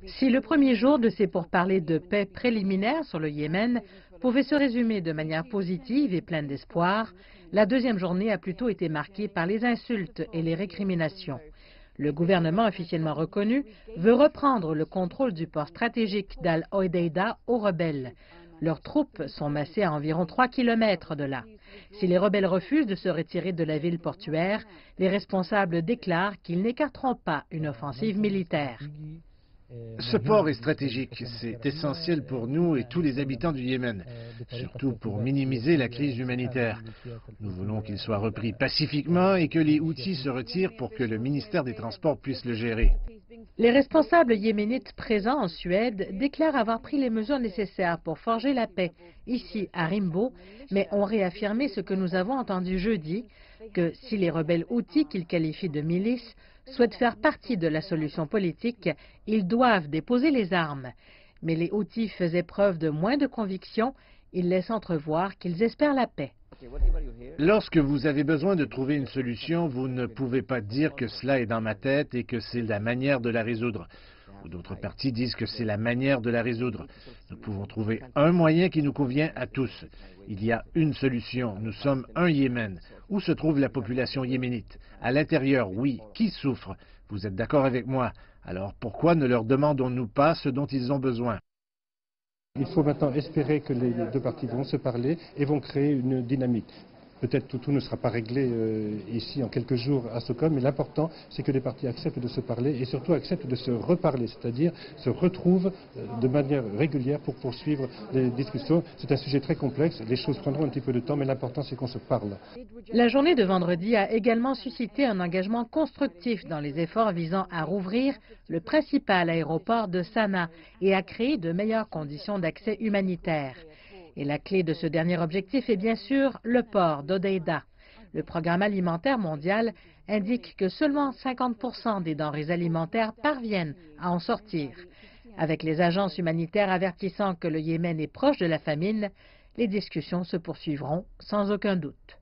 Si le premier jour de ces pourparlers de paix préliminaires sur le Yémen pouvait se résumer de manière positive et pleine d'espoir, la deuxième journée a plutôt été marquée par les insultes et les récriminations. Le gouvernement officiellement reconnu veut reprendre le contrôle du port stratégique d'Al-Hodeïda aux rebelles. Leurs troupes sont massées à environ 3 kilomètres de là. Si les rebelles refusent de se retirer de la ville portuaire, les responsables déclarent qu'ils n'écarteront pas une offensive militaire. Ce port est stratégique, c'est essentiel pour nous et tous les habitants du Yémen, surtout pour minimiser la crise humanitaire. Nous voulons qu'il soit repris pacifiquement et que les Houthis se retirent pour que le ministère des Transports puisse le gérer. Les responsables yéménites présents en Suède déclarent avoir pris les mesures nécessaires pour forger la paix ici à Rimbo, mais ont réaffirmé ce que nous avons entendu jeudi, que si les rebelles Houthis qu'ils qualifient de milices souhaitent faire partie de la solution politique, ils doivent déposer les armes. Mais les Houthis faisaient preuve de moins de conviction, ils laissent entrevoir qu'ils espèrent la paix. Lorsque vous avez besoin de trouver une solution, vous ne pouvez pas dire que cela est dans ma tête et que c'est la manière de la résoudre. Ou d'autres parties disent que c'est la manière de la résoudre. Nous pouvons trouver un moyen qui nous convient à tous. Il y a une solution. Nous sommes un Yémen. Où se trouve la population yéménite? À l'intérieur, oui. Qui souffre? Vous êtes d'accord avec moi? Alors pourquoi ne leur demandons-nous pas ce dont ils ont besoin? Il faut maintenant espérer que les deux parties vont se parler et vont créer une dynamique. Peut-être que tout ne sera pas réglé ici en quelques jours à Stockholm, mais l'important c'est que les parties acceptent de se parler et surtout acceptent de se reparler, c'est-à-dire se retrouvent de manière régulière pour poursuivre les discussions. C'est un sujet très complexe, les choses prendront un petit peu de temps, mais l'important c'est qu'on se parle. La journée de vendredi a également suscité un engagement constructif dans les efforts visant à rouvrir le principal aéroport de Sanaa et à créer de meilleures conditions d'accès humanitaire. Et la clé de ce dernier objectif est bien sûr le port d'Hodeïda. Le Programme alimentaire mondial indique que seulement 50% des denrées alimentaires parviennent à en sortir. Avec les agences humanitaires avertissant que le Yémen est proche de la famine, les discussions se poursuivront sans aucun doute.